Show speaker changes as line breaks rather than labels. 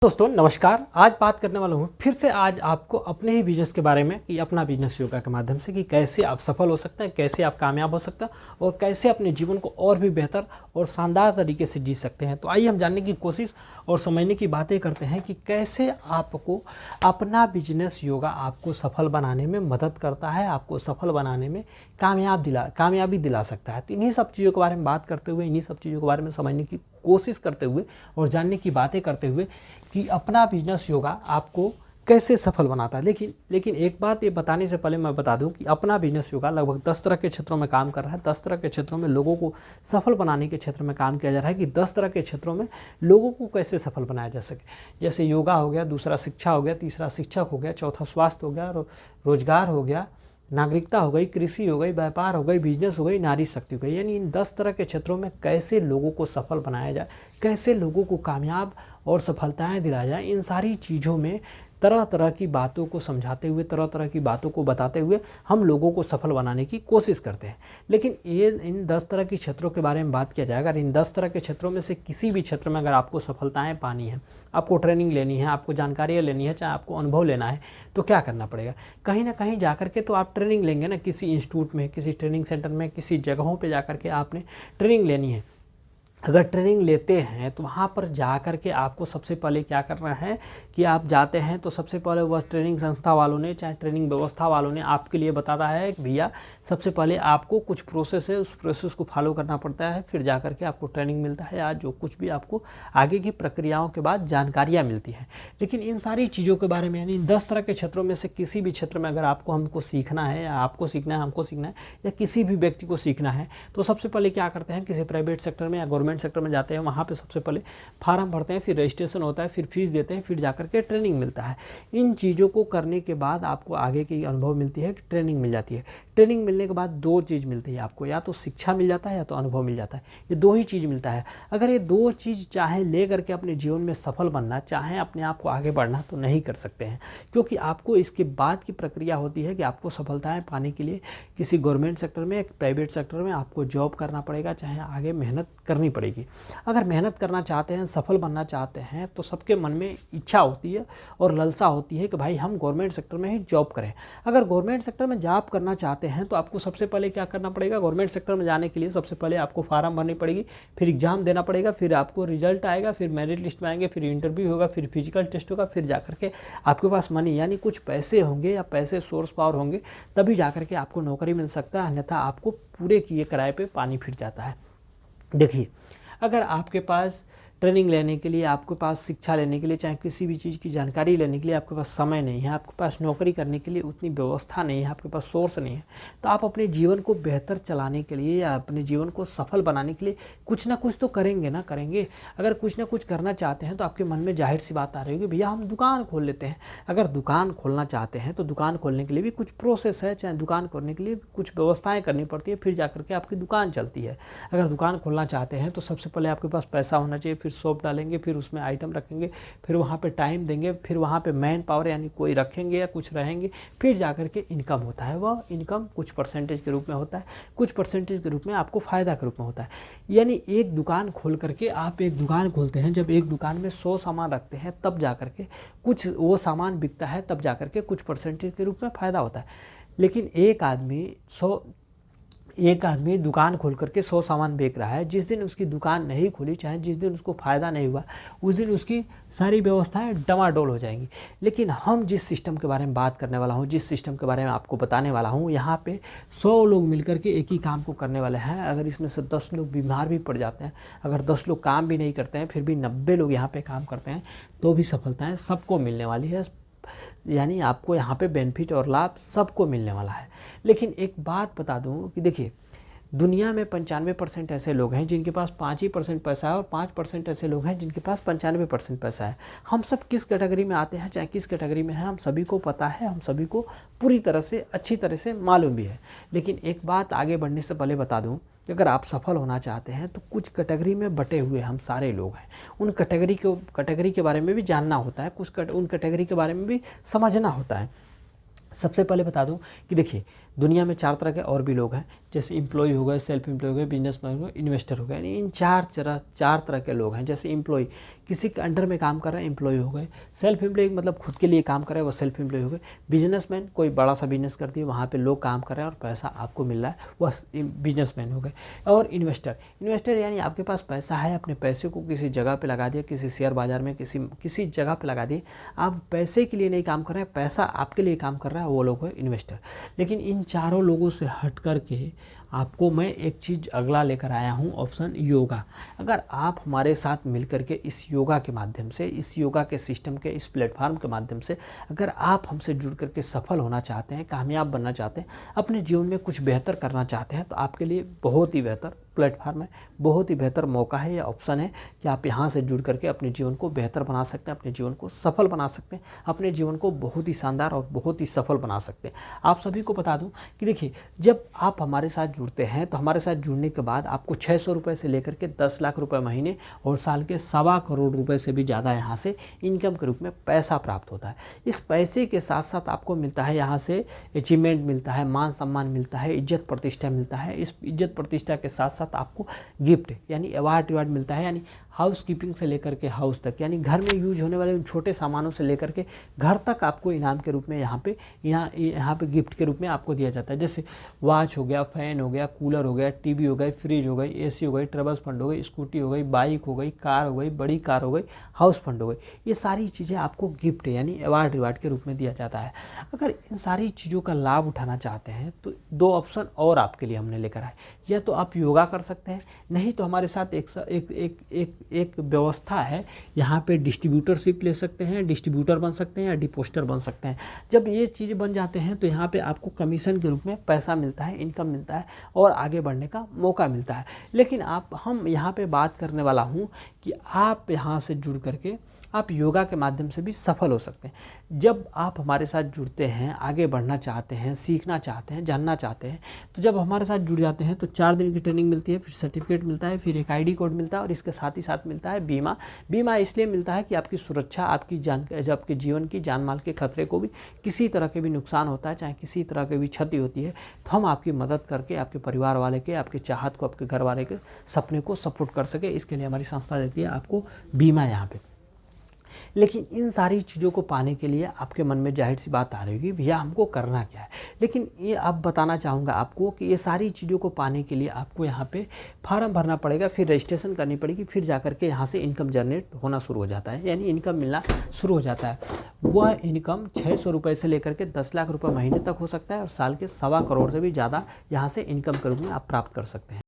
दोस्तों नमस्कार। आज बात करने वाला हूँ फिर से आज आपको अपने ही बिजनेस के बारे में कि अपना बिजनेस योगा के माध्यम से कि कैसे आप सफल हो सकते हैं, कैसे आप कामयाब हो सकते हैं और कैसे अपने जीवन को और भी बेहतर और शानदार तरीके से जी सकते हैं। तो आइए हम जानने की कोशिश और समझने की बातें करते हैं कि कैसे आपको अपना बिजनेस योगा आपको सफल बनाने में मदद करता है, आपको सफल बनाने में कामयाबी दिला सकता है। तो इन्हीं सब चीज़ों के बारे में बात करते हुए, इन्हीं सब चीज़ों के बारे में समझने की कोशिश करते हुए और जानने की बातें करते हुए कि अपना बिजनेस योगा आपको कैसे सफल बनाता है। लेकिन एक बात ये बताने से पहले मैं बता दूं कि अपना बिजनेस योगा लगभग 10 तरह के क्षेत्रों में काम कर रहा है। 10 तरह के क्षेत्रों में लोगों को सफल बनाने के क्षेत्र में काम किया जा रहा है कि 10 तरह के क्षेत्रों में लोगों को कैसे सफल बनाया जा सके। जैसे योगा हो गया, दूसरा शिक्षा हो गया, तीसरा शिक्षक हो गया, चौथा स्वास्थ्य हो गया, रोजगार हो गया, नागरिकता हो गई, कृषि हो गई, व्यापार हो गई, बिजनेस हो गई, नारी शक्ति हो गई। यानी इन 10 तरह के क्षेत्रों में कैसे लोगों को सफल बनाया जाए, कैसे लोगों को कामयाब और सफलताएं दिलाया जाए, इन सारी चीज़ों में तरह तरह की बातों को समझाते हुए, तरह तरह की बातों को बताते हुए हम लोगों को सफल बनाने की कोशिश करते हैं। लेकिन ये इन 10 तरह के क्षेत्रों के बारे में बात किया जाए, अगर इन 10 तरह के क्षेत्रों में से किसी भी क्षेत्र में अगर आपको सफलताएं पानी है, आपको ट्रेनिंग लेनी है, आपको जानकारियाँ लेनी है, चाहे आपको अनुभव लेना है, तो क्या करना पड़ेगा? कहीं ना कहीं जा कर के तो आप ट्रेनिंग लेंगे ना, किसी इंस्टीट्यूट में, किसी ट्रेनिंग सेंटर में, किसी जगहों पर जा कर के आपने ट्रेनिंग लेनी है। अगर ट्रेनिंग लेते हैं तो वहाँ पर जा कर के आपको सबसे पहले क्या करना है कि आप जाते हैं तो सबसे पहले वह ट्रेनिंग संस्था वालों ने, चाहे ट्रेनिंग व्यवस्था वालों ने आपके लिए बताता है कि भैया सबसे पहले आपको कुछ प्रोसेस है, उस प्रोसेस को फॉलो करना पड़ता है, फिर जा कर के आपको ट्रेनिंग मिलता है या जो कुछ भी आपको आगे की प्रक्रियाओं के बाद जानकारियाँ मिलती हैं। लेकिन इन सारी चीज़ों के बारे में, यानी 10 तरह के क्षेत्रों में से किसी भी क्षेत्र में अगर हमको सीखना है या आपको सीखना है, हमको सीखना है या किसी भी व्यक्ति को सीखना है, तो सबसे पहले क्या करते हैं, किसी प्राइवेट सेक्टर में या गवर्नमेंट सेक्टर में जाते हैं, वहाँ पे सबसे पहले फार्म भरते हैं, फिर रजिस्ट्रेशन होता है, फिर फीस देते हैं, फिर जाकर के ट्रेनिंग मिलता है। इन चीज़ों को करने के बाद आपको आगे की अनुभव मिलती है, ट्रेनिंग मिल जाती है। ट्रेनिंग मिलने के बाद दो चीज़ मिलती है आपको, या तो शिक्षा मिल जाता है या तो अनुभव मिल जाता है। ये दो ही चीज़ मिलता है। अगर ये दो चीज़ चाहे ले करके अपने जीवन में सफल बनना, चाहे अपने आप को आगे बढ़ना, तो नहीं कर सकते हैं, क्योंकि आपको इसके बाद की प्रक्रिया होती है कि आपको सफलताएं पाने के लिए किसी गवर्नमेंट सेक्टर में, प्राइवेट सेक्टर में आपको जॉब करना पड़ेगा, चाहे आगे मेहनत करनी पड़ेगी। अगर मेहनत करना चाहते हैं, सफल बनना चाहते हैं, तो सबके मन में इच्छा होती है और लालसा होती है कि भाई हम गवर्नमेंट सेक्टर में ही जॉब करें। अगर गवर्नमेंट सेक्टर में जॉब करना चाहते हैं तो आपको सबसे पहले क्या करना पड़ेगा? गवर्नमेंट सेक्टर में जाने के लिए सबसे पहले आपको फार्म भरनी पड़ेगी, फिर एग्जाम देना पड़ेगा, फिर आपको रिजल्ट आएगा, फिर मेरिट लिस्ट में आएंगे, फिर इंटरव्यू होगा, फिर फिजिकल टेस्ट होगा, फिर जाकर के आपके पास मनी यानी कुछ पैसे होंगे या पैसे सोर्स पावर होंगे, तभी जाकर के आपको नौकरी मिल सकता है, अन्यथा आपको पूरे किए किराए पे पानी फिर जाता है। देखिए, अगर आपके पास ट्रेनिंग लेने के लिए, आपके पास शिक्षा लेने के लिए, चाहे किसी भी चीज़ की जानकारी लेने के लिए आपके पास समय नहीं है, आपके पास नौकरी करने के लिए उतनी व्यवस्था नहीं है, आपके पास सोर्स नहीं है, तो आप अपने जीवन को बेहतर चलाने के लिए या अपने जीवन को सफल बनाने के लिए कुछ ना कुछ तो करेंगे ना करेंगे। अगर कुछ ना कुछ करना चाहते हैं तो आपके मन में जाहिर सी बात आ रही होगी, भैया हम दुकान खोल लेते हैं। अगर दुकान खोलना चाहते हैं तो दुकान खोलने के लिए भी कुछ प्रोसेस है, चाहे दुकान खोलने के लिए कुछ व्यवस्थाएँ करनी पड़ती है, फिर जा करके आपकी दुकान चलती है। अगर दुकान खोलना चाहते हैं तो सबसे पहले आपके पास पैसा होना चाहिए, फिर शॉप डालेंगे, फिर उसमें आइटम रखेंगे, फिर वहाँ पे टाइम देंगे, फिर वहाँ पे मैन पावर यानी कोई रखेंगे या कुछ रहेंगे, फिर जाकर के इनकम होता है। वह इनकम कुछ परसेंटेज के रूप में होता है, कुछ परसेंटेज के रूप में आपको फ़ायदा के रूप में होता है। यानी एक दुकान खोल करके आप एक दुकान खोलते हैं, जब एक दुकान में 100 सामान रखते हैं तब जा करके कुछ वो सामान बिकता है, तब जा करके कुछ परसेंटेज के रूप में फ़ायदा होता है। लेकिन एक आदमी दुकान खोल करके 100 सामान बेच रहा है, जिस दिन उसकी दुकान नहीं खुली, चाहे जिस दिन उसको फ़ायदा नहीं हुआ, उस दिन उसकी सारी व्यवस्थाएं डमाडोल हो जाएंगी। लेकिन हम जिस सिस्टम के बारे में बात करने वाला हूँ, जिस सिस्टम के बारे में आपको बताने वाला हूँ, यहाँ पे 100 लोग मिलकर के एक ही काम को करने वाले हैं। अगर इसमें से 10 लोग बीमार भी पड़ जाते हैं, अगर 10 लोग काम भी नहीं करते हैं, फिर भी 90 लोग यहाँ पर काम करते हैं, तो भी सफलताएँ सबको मिलने वाली है। यानी आपको यहाँ पे बेनिफिट और लाभ सबको मिलने वाला है। लेकिन एक बात बता दूँ कि देखिए, दुनिया में 95% ऐसे लोग हैं जिनके पास 5 ही % पैसा है और 5% ऐसे लोग हैं जिनके पास 95% पैसा है। हम सब किस कैटेगरी में आते हैं, चाहे किस कैटेगरी में हैं, हम सभी को पता है, हम सभी को पूरी तरह से अच्छी तरह से मालूम भी है। लेकिन एक बात आगे बढ़ने से पहले बता दूं कि अगर आप सफल होना चाहते हैं तो कुछ कैटेगरी में बटे हुए हम सारे लोग हैं। उन कैटेगरी के बारे में भी जानना होता है, उन कैटेगरी के बारे में भी समझना होता है। सबसे पहले बता दूं कि देखिए, दुनिया में 4 तरह के और भी लोग हैं, जैसे एम्प्लॉय हो गए, सेल्फ एम्प्लॉय हो गए, बिजनेसमैन हो गए, इन्वेस्टर हो गए। यानी इन चार तरह के लोग हैं। जैसे एम्प्लॉय, किसी के अंडर में काम कर रहे हैं, एम्प्लॉय हो गए। सेल्फ एम्प्लॉय मतलब खुद के लिए काम कर रहे हैं, वो सेल्फ एम्प्लॉय हो गए। बिजनेसमैन, कोई बड़ा सा बिजनेस करती है, वहाँ पे लोग काम कर रहे हैं और पैसा आपको मिल रहा है, वह बिजनेसमैन हो गए। और इन्वेस्टर यानी आपके पास पैसा है, अपने पैसे को किसी जगह पे लगा दिया, किसी शेयर बाजार में, किसी जगह पे लगा दिए। आप पैसे के लिए नहीं काम कर रहे हैं, पैसा आपके लिए काम कर रहा है, वो लोग है इन्वेस्टर। लेकिन इन चारों लोगों से हट करके आपको मैं एक चीज़ अगला लेकर आया हूँ, ऑप्शन योगा। अगर आप हमारे साथ मिलकर के इस योगा के माध्यम से, इस योगा के सिस्टम के, इस प्लेटफॉर्म के माध्यम से अगर आप हमसे जुड़ करके सफल होना चाहते हैं, कामयाब बनना चाहते हैं, अपने जीवन में कुछ बेहतर करना चाहते हैं, तो आपके लिए बहुत ही बेहतर प्लेटफॉर्म है, बहुत ही बेहतर मौका है या ऑप्शन है कि आप यहाँ से जुड़ करके अपने जीवन को बेहतर बना सकते हैं, अपने जीवन को सफल बना सकते हैं, अपने जीवन को बहुत ही शानदार और बहुत ही सफल बना सकते हैं। आप सभी को बता दूं कि देखिए, जब आप हमारे साथ जुड़ते हैं तो हमारे साथ जुड़ने के बाद आपको 600 रुपये से लेकर के 10 लाख रुपए महीने और साल के 1.25 करोड़ रुपए से भी ज़्यादा यहाँ से इनकम के रूप में पैसा प्राप्त होता है। इस पैसे के साथ साथ आपको मिलता है यहाँ से अचीवमेंट मिलता है, मान सम्मान मिलता है, इज्जत प्रतिष्ठा मिलता है। इस इज्जत प्रतिष्ठा के साथ साथ आपको गिफ्ट यानी अवार्ड मिलता है, यानी हाउस कीपिंग से लेकर के हाउस तक, यानी घर में यूज होने वाले उन छोटे सामानों से लेकर के घर तक आपको इनाम के रूप में यहाँ पे गिफ्ट के रूप में आपको दिया जाता है। जैसे वॉच हो गया, फ़ैन हो गया, कूलर हो गया, टीवी हो गई, फ्रिज हो गई, एसी हो गई, ट्रेवल्स फंड हो गई, स्कूटी हो गई, बाइक हो गई, कार हो गई, बड़ी कार हो गई, हाउस फंड हो गई। ये सारी चीज़ें आपको गिफ्ट यानी अवार्ड के रूप में दिया जाता है। अगर इन सारी चीज़ों का लाभ उठाना चाहते हैं तो 2 ऑप्शन और आपके लिए हमने लेकर आए। या तो आप योगा कर सकते हैं, नहीं तो हमारे साथ एक व्यवस्था है, यहाँ पे डिस्ट्रीब्यूटरशिप ले सकते हैं, डिस्ट्रीब्यूटर बन सकते हैं या डिपोस्टर बन सकते हैं। जब ये चीज़ बन जाते हैं तो यहाँ पे आपको कमीशन के रूप में पैसा मिलता है, इनकम मिलता है और आगे बढ़ने का मौका मिलता है। लेकिन हम यहाँ पे बात करने वाला हूँ कि आप यहाँ से जुड़ करके आप योगा के माध्यम से भी सफल हो सकते हैं। जब आप हमारे साथ जुड़ते हैं, आगे बढ़ना चाहते हैं, सीखना चाहते हैं, जानना चाहते हैं, तो जब हमारे साथ जुड़ जाते हैं तो 4 दिन की ट्रेनिंग मिलती है, फिर सर्टिफिकेट मिलता है, फिर एक ID कोड मिलता है और इसके साथ ही साथ मिलता है बीमा इसलिए मिलता है कि आपकी सुरक्षा, आपके जीवन की जान माल के खतरे को भी, किसी तरह के भी नुकसान होता है, चाहे किसी तरह की भी क्षति होती है, तो हम आपकी मदद करके आपके परिवार वाले के, आपके चाहत को, आपके घर वाले के सपने को सपोर्ट कर सके, इसके लिए हमारी संस्था देती है आपको बीमा यहाँ पे। लेकिन इन सारी चीज़ों को पाने के लिए आपके मन में जाहिर सी बात आ रही होगी, भैया हमको करना क्या है। लेकिन ये अब बताना चाहूँगा आपको कि ये सारी चीज़ों को पाने के लिए आपको यहाँ पे फॉर्म भरना पड़ेगा, फिर रजिस्ट्रेशन करनी पड़ेगी, फिर जाकर के यहाँ से इनकम जनरेट होना शुरू हो जाता है, यानी इनकम मिलना शुरू हो जाता है। वह इनकम 600 रुपये से लेकर के 10 लाख रुपये महीने तक हो सकता है और साल के 1.25 करोड़ से भी ज़्यादा यहाँ से इनकम के रूप में आप प्राप्त कर सकते हैं।